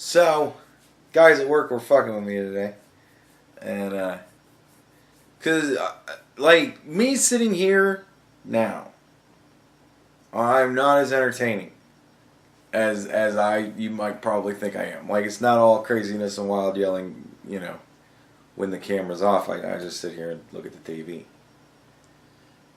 So, guys at work were fucking with me today. And, cause, like, me sitting here now, I'm not as entertaining as you might probably think I am. Like, it's not all craziness and wild yelling, when the camera's off. I just sit here and look at the TV.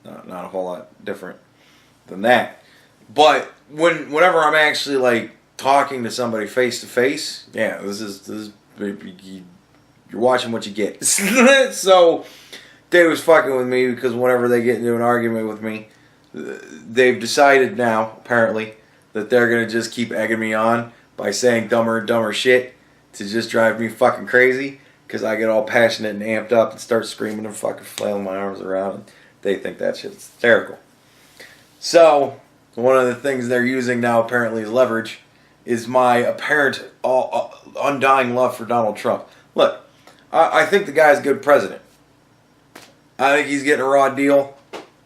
Not a whole lot different than that. But whenever I'm actually, like, talking to somebody face to face, yeah, this is you're watching what you get. So they was fucking with me because whenever they get into an argument with me, they've decided now apparently that they're gonna just keep egging me on by saying dumber and dumber shit to just drive me fucking crazy because I get all passionate and amped up and start screaming and fucking flailing my arms around, and they think that shit's hysterical. So one of the things they're using now apparently as leverage is my apparent undying love for Donald Trump. Look, I think the guy's a good president. I think he's getting a raw deal.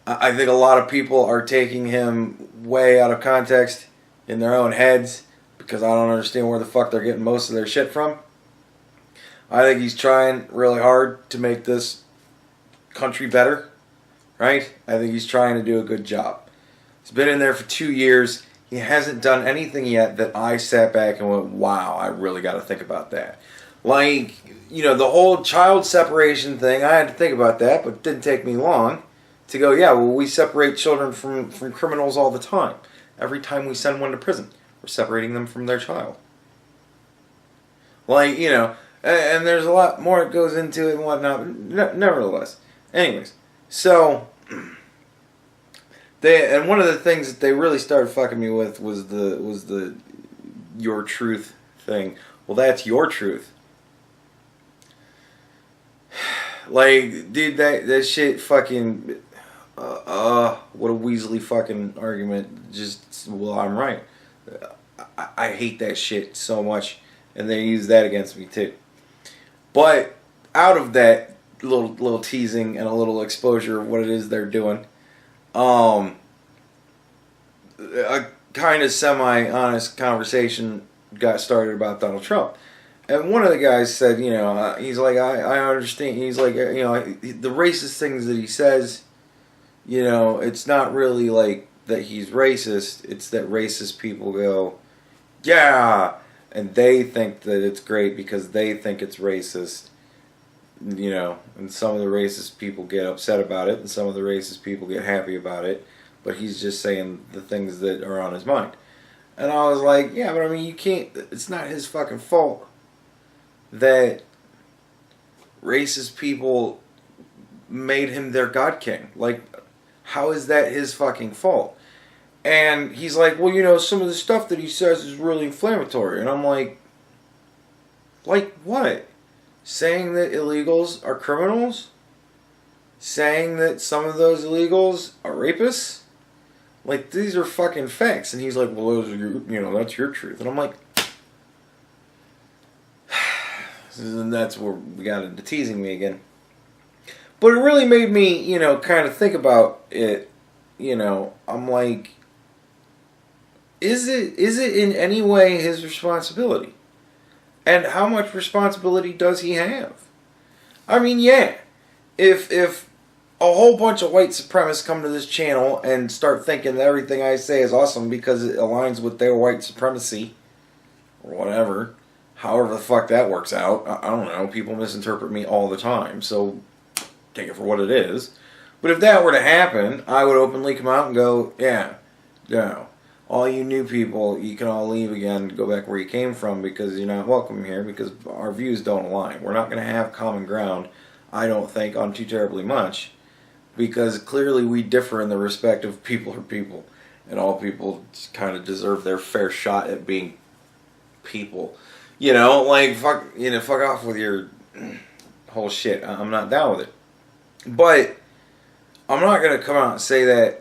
I think a lot of people are taking him way out of context in their own heads because I don't understand where the fuck they're getting most of their shit from. I think he's trying really hard to make this country better, right? I think he's trying to do a good job. He's been in there for 2 years. He hasn't done anything yet that I sat back and went, wow, I really got to think about that. Like, the whole child separation thing, I had to think about that, but it didn't take me long to go, yeah, well, we separate children from criminals all the time. Every time we send one to prison, we're separating them from their child. Like, and there's a lot more that goes into it and whatnot, but nevertheless. Anyways, so and one of the things that they really started fucking me with was the your truth thing. Well, that's your truth. Like, dude, that shit fucking what a Weasley fucking argument. Just, well, I'm right. I hate that shit so much, and they use that against me too. But out of that little teasing and a little exposure of what it is they're doing, a kind of semi-honest conversation got started about Donald Trump. And one of the guys said, he's like, I understand. He's like, the racist things that he says, it's not really like that he's racist. It's that racist people go, yeah, and they think that it's great because they think it's racist. And some of the racist people get upset about it, and some of the racist people get happy about it. But he's just saying the things that are on his mind. And I was like, yeah, but I mean, you can't, it's not his fucking fault that racist people made him their God King. Like, how is that his fucking fault? And he's like, well, some of the stuff that he says is really inflammatory. And I'm like what? Saying that illegals are criminals? Saying that some of those illegals are rapists? Like, these are fucking facts. And he's like, well, those are your, that's your truth. And I'm like, and that's where we got into teasing me again. But it really made me, kind of think about it. I'm like, is it in any way his responsibility? And how much responsibility does he have? I mean, yeah, if a whole bunch of white supremacists come to this channel and start thinking that everything I say is awesome because it aligns with their white supremacy, or whatever, however the fuck that works out, I don't know, people misinterpret me all the time, so take it for what it is. But if that were to happen, I would openly come out and go, yeah, all you new people, you can all leave again, go back where you came from because you're not welcome here because our views don't align. We're not going to have common ground, I don't think, on too terribly much because clearly we differ in the respect of people are people and all people kind of deserve their fair shot at being people. Fuck off with your whole shit. I'm not down with it. But I'm not going to come out and say that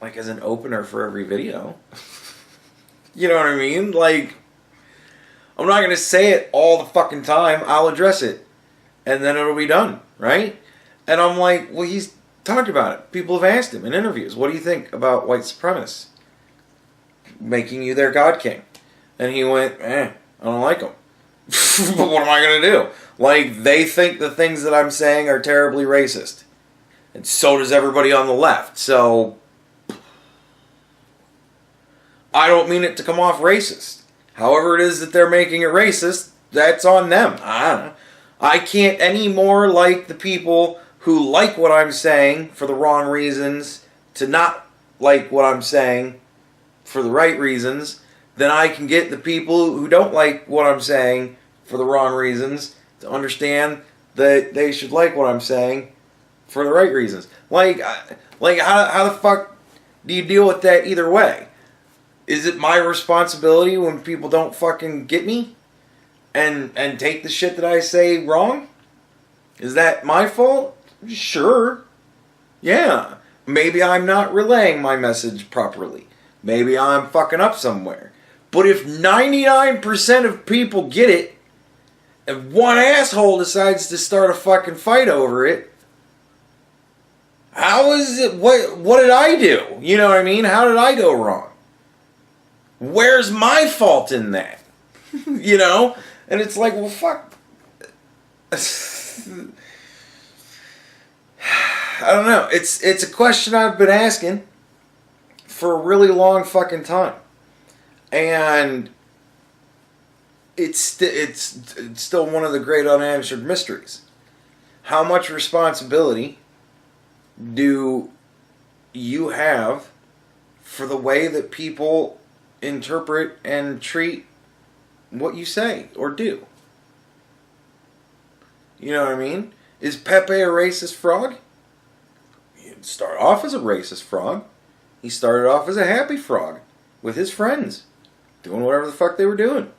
like as an opener for every video. You know what I mean? Like, I'm not going to say it all the fucking time. I'll address it. And then it'll be done, right? And I'm like, well, he's talked about it. People have asked him in interviews, what do you think about white supremacists making you their God King? And he went, I don't like them. But what am I going to do? Like, they think the things that I'm saying are terribly racist. And so does everybody on the left. So, I don't mean it to come off racist. However it is that they're making it racist, that's on them. I don't know. I can't any more like the people who like what I'm saying for the wrong reasons to not like what I'm saying for the right reasons than I can get the people who don't like what I'm saying for the wrong reasons to understand that they should like what I'm saying for the right reasons. Like how the fuck do you deal with that either way? Is it my responsibility when people don't fucking get me and take the shit that I say wrong? Is that my fault? Sure. Yeah. Maybe I'm not relaying my message properly. Maybe I'm fucking up somewhere. But if 99% of people get it, and one asshole decides to start a fucking fight over it, how is it, what did I do? You know what I mean? How did I go wrong? Where's my fault in that? You know? And it's like, well, fuck. I don't know. It's a question I've been asking for a really long fucking time. And it's still one of the great unanswered mysteries. How much responsibility do you have for the way that people interpret and treat what you say or do? You know what I mean? Is Pepe a racist frog? He didn't start off as a racist frog. He started off as a happy frog with his friends, doing whatever the fuck they were doing.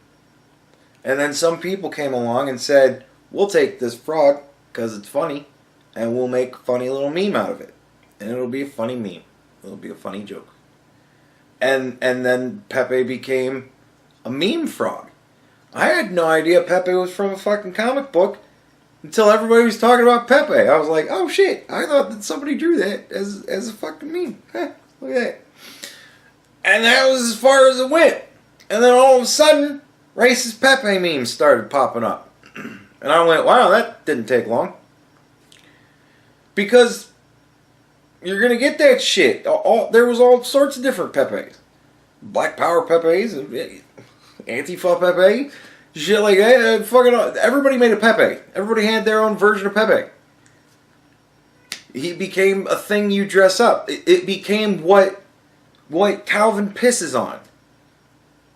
And then some people came along and said, we'll take this frog because it's funny and we'll make a funny little meme out of it. And it'll be a funny meme. It'll be a funny joke. And then Pepe became a meme frog. I had no idea Pepe was from a fucking comic book until everybody was talking about Pepe. I was like, oh shit, I thought that somebody drew that as a fucking meme. Look at that. And that was as far as it went. And then all of a sudden, racist Pepe memes started popping up. And I went, wow, that didn't take long. Because you're going to get that shit. There was all sorts of different Pepes. Black Power Pepes, Antifa Pepe, shit like that. Fucking everybody made a Pepe. Everybody had their own version of Pepe. He became a thing you dress up. It became what Calvin pisses on.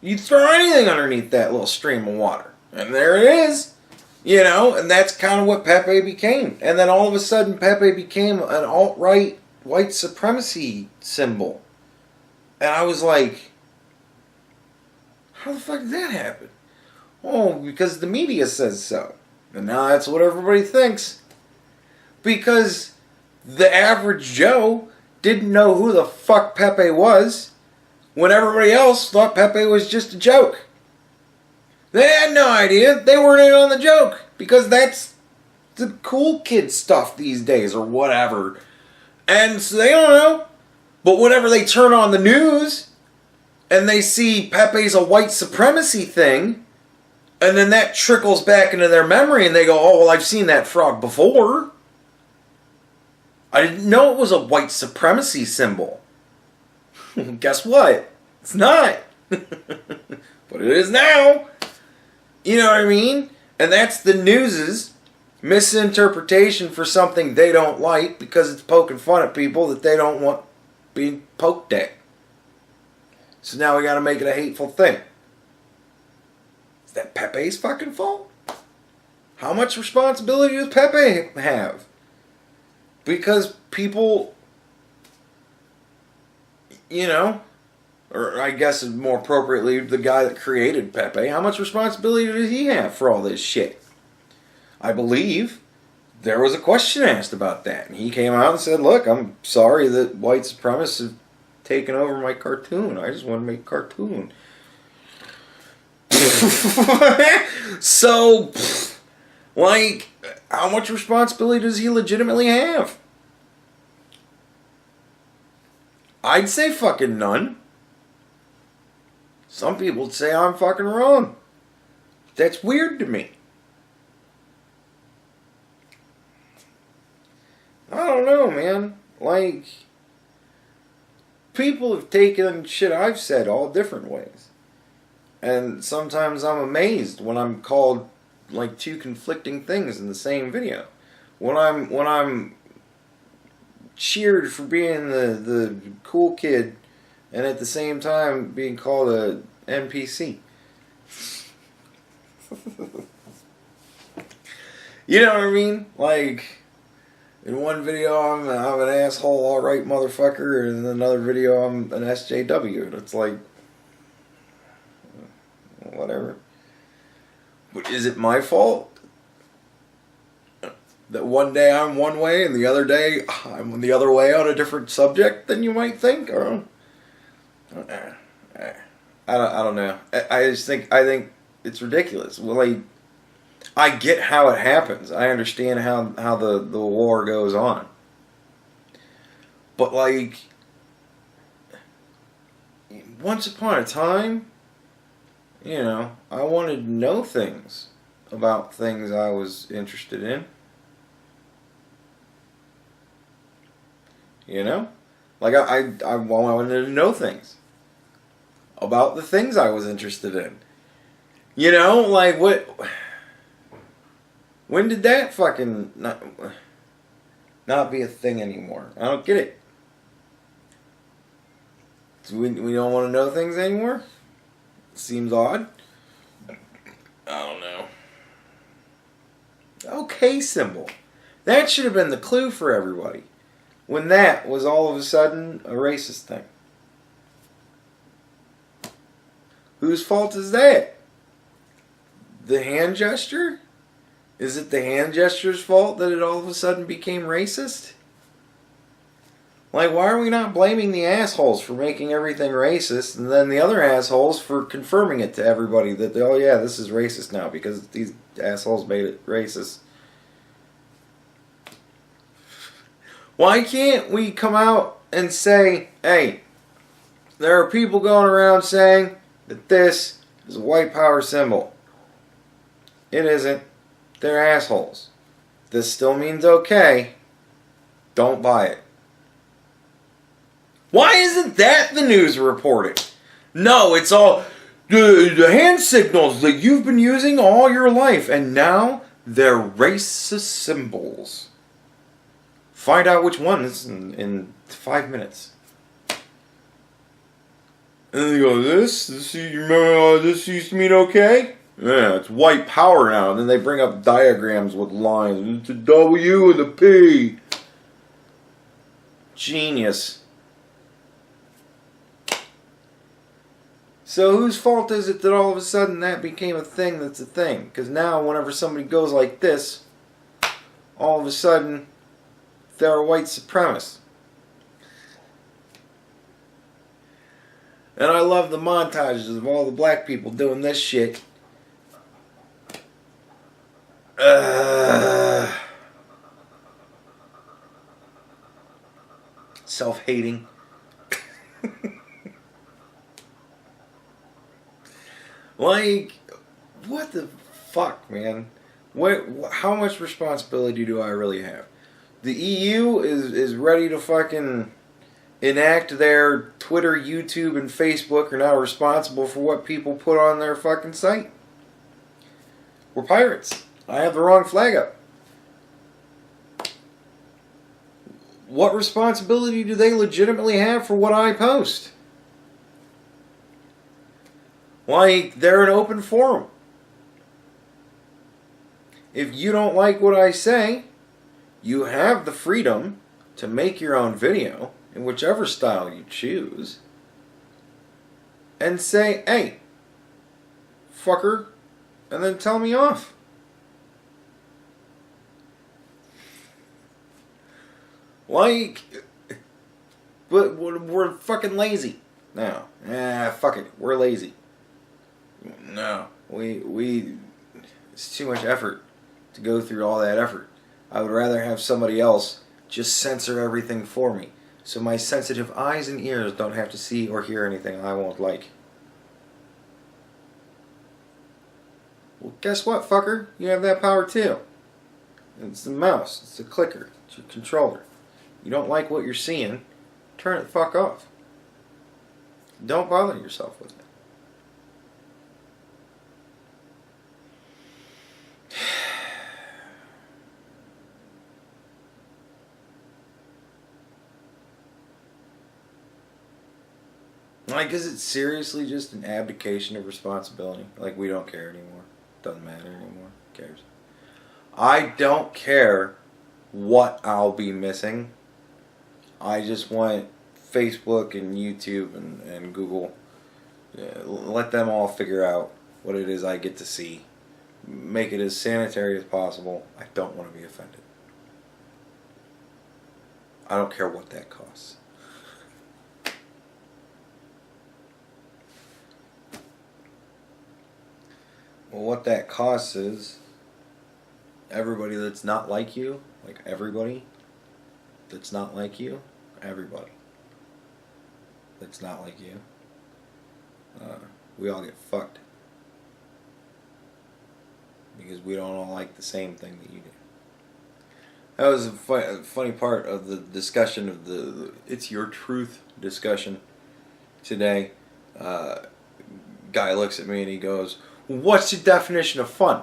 You throw anything underneath that little stream of water. And there it is. You know, and that's kind of what Pepe became. And then all of a sudden, Pepe became an alt-right white supremacy symbol. And I was like, how the fuck did that happen? Oh, because the media says so. And now that's what everybody thinks. Because the average Joe didn't know who the fuck Pepe was when everybody else thought Pepe was just a joke. They had no idea. They weren't in on the joke. Because that's the cool kid stuff these days or whatever. And so they don't know. But whenever they turn on the news and they see Pepe's a white supremacy thing, and then that trickles back into their memory and they go, oh, well, I've seen that frog before. I didn't know it was a white supremacy symbol. Guess what? It's not. But it is now. You know what I mean? And that's the news's misinterpretation for something they don't like because it's poking fun at people that they don't want being poked at. So now we gotta make it a hateful thing. Is that Pepe's fucking fault? How much responsibility does Pepe have? Because people, you know, or I guess more appropriately, the guy that created Pepe, how much responsibility does he have for all this shit? I believe there was a question asked about that. And he came out and said, look, I'm sorry that white supremacists have taken over my cartoon. I just want to make a cartoon. So, like, how much responsibility does he legitimately have? I'd say fucking none. Some people would say I'm fucking wrong. That's weird to me. I don't know, man. Like, people have taken shit I've said all different ways. And sometimes I'm amazed when I'm called like two conflicting things in the same video. When I'm cheered for being the cool kid and at the same time being called a NPC. You know what I mean? Like, in one video I'm an asshole, alright motherfucker, and in another video I'm an SJW. And it's like, whatever. But is it my fault that one day I'm one way and the other day I'm the other way on a different subject than you might think? Or I don't know. I think it's ridiculous. Well, like, I get how it happens. I understand how the war goes on. But like, once upon a time, you know, I wanted to know things about things I was interested in. You know? Like, I wanted to know things about the things I was interested in. You know? Like, what... When did that fucking not be a thing anymore? I don't get it. So we don't want to know things anymore? Seems odd. I don't know. Okay symbol. That should have been the clue for everybody. When that was all of a sudden a racist thing. Whose fault is that? The hand gesture? Is it the hand gesture's fault that it all of a sudden became racist? Like, why are we not blaming the assholes for making everything racist, and then the other assholes for confirming it to everybody that, oh yeah, this is racist now because these assholes made it racist? Why can't we come out and say, hey, there are people going around saying that this is a white power symbol. It isn't. They're assholes. This still means okay. Don't buy it. Why isn't that the news reporting? No, it's all the hand signals that you've been using all your life, and now they're racist symbols. Find out which ones in 5 minutes. And then they go, this, you remember this used to mean okay? Yeah, it's white power now. And then they bring up diagrams with lines. It's a W and a P. Genius. So whose fault is it that all of a sudden that became a thing that's a thing? Because now whenever somebody goes like this, all of a sudden they're a white supremacist. And I love the montages of all the black people doing this shit. Self-hating. Like, what the fuck, man? How much responsibility do I really have? The EU is ready to fucking enact their Twitter, YouTube, and Facebook are now responsible for what people put on their fucking site. We're pirates. I have the wrong flag up. What responsibility do they legitimately have for what I post? Like, they're an open forum. If you don't like what I say, you have the freedom to make your own video in whichever style you choose and say, hey, fucker, and then tell me off. Like, but we're fucking lazy now. Fuck it, we're lazy. No, we it's too much effort to go through all that effort. I would rather have somebody else just censor everything for me, so my sensitive eyes and ears don't have to see or hear anything I won't like. Well, guess what, fucker? You have that power too. It's the mouse. It's the clicker. It's your controller. You don't like what you're seeing, turn it the fuck off. Don't bother yourself with it. Like, is it seriously just an abdication of responsibility? Like, we don't care anymore. Doesn't matter anymore. Who cares? I don't care what I'll be missing. I just want Facebook and YouTube and Google, let them all figure out what it is I get to see. Make it as sanitary as possible. I don't want to be offended. I don't care what that costs. Well, what that costs is everybody that's not like you, like everybody that's not like you, everybody that's not like you, we all get fucked. Because we don't all like the same thing that you do. That was a funny part of the discussion of the It's Your Truth discussion today. Guy looks at me and he goes, "What's your definition of fun?"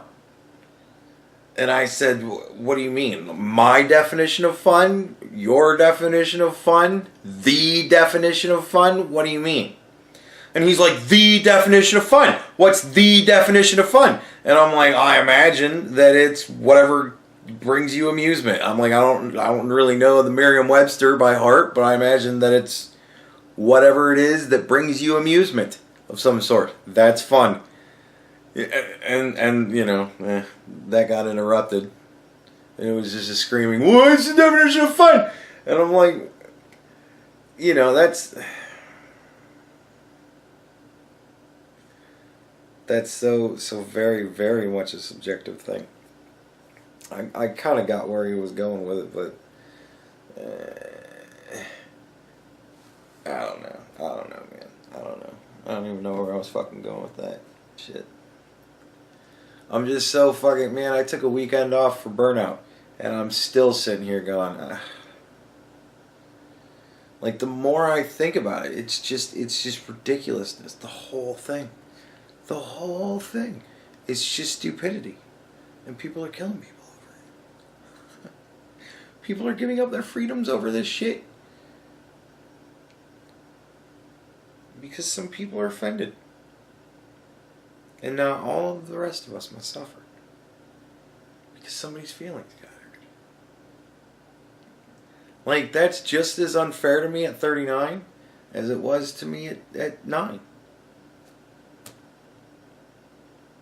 And I said, "What do you mean? My definition of fun? Your definition of fun? The definition of fun? What do you mean?" And he's like, "The definition of fun. What's the definition of fun?" And I'm like, "I imagine that it's whatever brings you amusement." I'm like, I don't really know the Merriam-Webster by heart, but I imagine that it's whatever it is that brings you amusement of some sort. That's fun. And you know, that got interrupted. And it was just a screaming, "What's the definition of fun?" And I'm like, you know, that's so very, very much a subjective thing. I kind of got where he was going with it, but I don't know, man. I don't know. I don't even know where I was fucking going with that shit. I'm just so fucking, man, I took a weekend off for burnout, and I'm still sitting here going, like, the more I think about it, it's just ridiculousness. The whole thing. It's just stupidity. And people are killing people over it. People are giving up their freedoms over this shit. Because some people are offended. And now all of the rest of us must suffer. Because somebody's feelings got hurt. Like, that's just as unfair to me at 39 as it was to me at 9.